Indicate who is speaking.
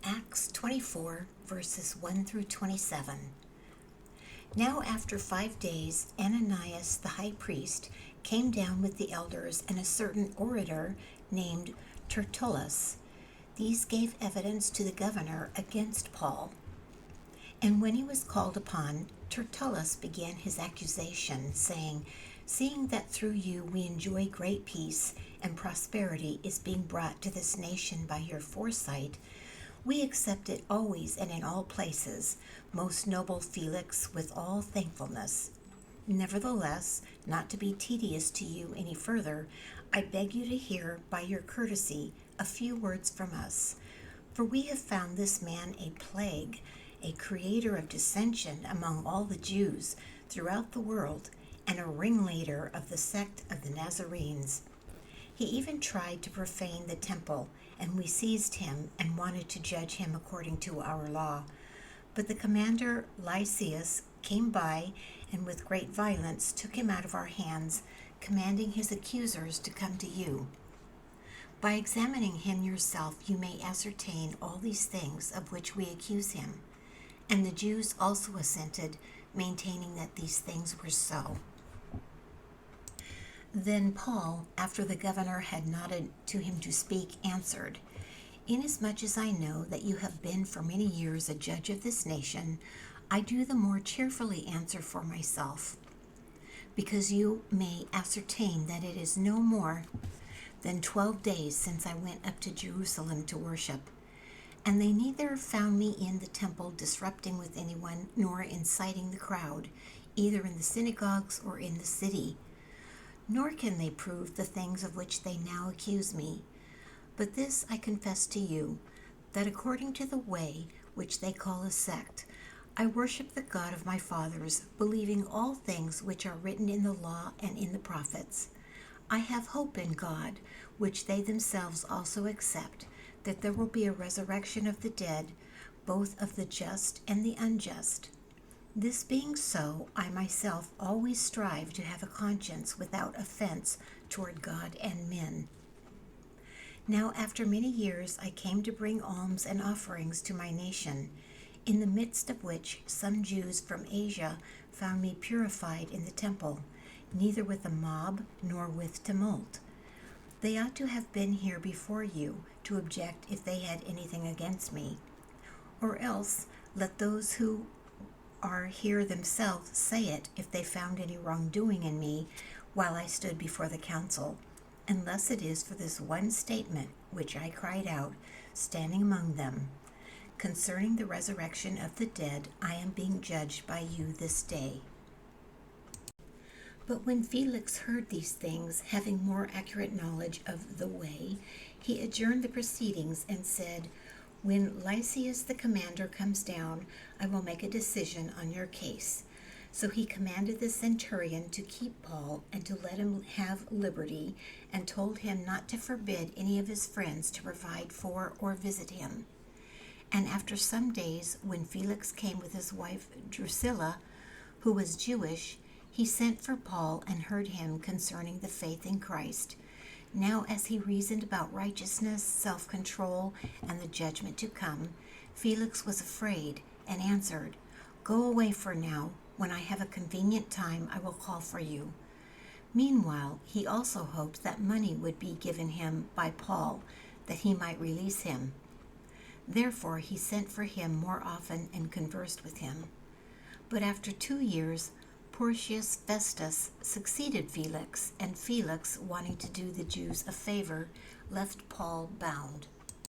Speaker 1: Acts 24, verses 1 through 27. Now after 5 days, Ananias the high priest came down with the elders and a certain orator named Tertullus. These gave evidence to the governor against Paul. And when he was called upon, Tertullus began his accusation, saying, "Seeing that through you we enjoy great peace, and prosperity is being brought to this nation by your foresight, we accept it always and in all places, most noble Felix, with all thankfulness. Nevertheless, not to be tedious to you any further, I beg you to hear by your courtesy a few words from us. For we have found this man a plague, a creator of dissension among all the Jews throughout the world, and a ringleader of the sect of the Nazarenes. He even tried to profane the temple, and we seized him and wanted to judge him according to our law. But the commander Lysias came by and with great violence took him out of our hands, commanding his accusers to come to you. By examining him yourself you may ascertain all these things of which we accuse him." And the Jews also assented, maintaining that these things were so. Then Paul, after the governor had nodded to him to speak, answered, "Inasmuch as I know that you have been for many years a judge of this nation, I do the more cheerfully answer for myself, because you may ascertain that it is no more than 12 days since I went up to Jerusalem to worship. And they neither found me in the temple disrupting with anyone, nor inciting the crowd, either in the synagogues or in the city. Nor can they prove the things of which they now accuse me. But this I confess to you, that according to the way which they call a sect, I worship the God of my fathers, believing all things which are written in the law and in the prophets. I have hope in God, which they themselves also accept, that there will be a resurrection of the dead, both of the just and the unjust. This being so, I myself always strive to have a conscience without offense toward God and men. Now after many years I came to bring alms and offerings to my nation, in the midst of which some Jews from Asia found me purified in the temple, neither with a mob nor with tumult. They ought to have been here before you to object if they had anything against me. Or else let those who are here themselves say it if they found any wrongdoing in me while I stood before the council, unless it is for this one statement which I cried out, standing among them. Concerning the resurrection of the dead, I am being judged by you this day." But when Felix heard these things, having more accurate knowledge of the way, he adjourned the proceedings and said, "When Lysias the commander comes down, I will make a decision on your case." So he commanded the centurion to keep Paul and to let him have liberty, and told him not to forbid any of his friends to provide for or visit him. And after some days, when Felix came with his wife Drusilla, who was Jewish, he sent for Paul and heard him concerning the faith in Christ. Now as he reasoned about righteousness, self-control, and the judgment to come, Felix was afraid and answered, "Go away for now. When I have a convenient time, I will call for you." Meanwhile, he also hoped that money would be given him by Paul, that he might release him. Therefore he sent for him more often and conversed with him. But after 2 years, Porcius Festus succeeded Felix, and Felix, wanting to do the Jews a favor, left Paul bound.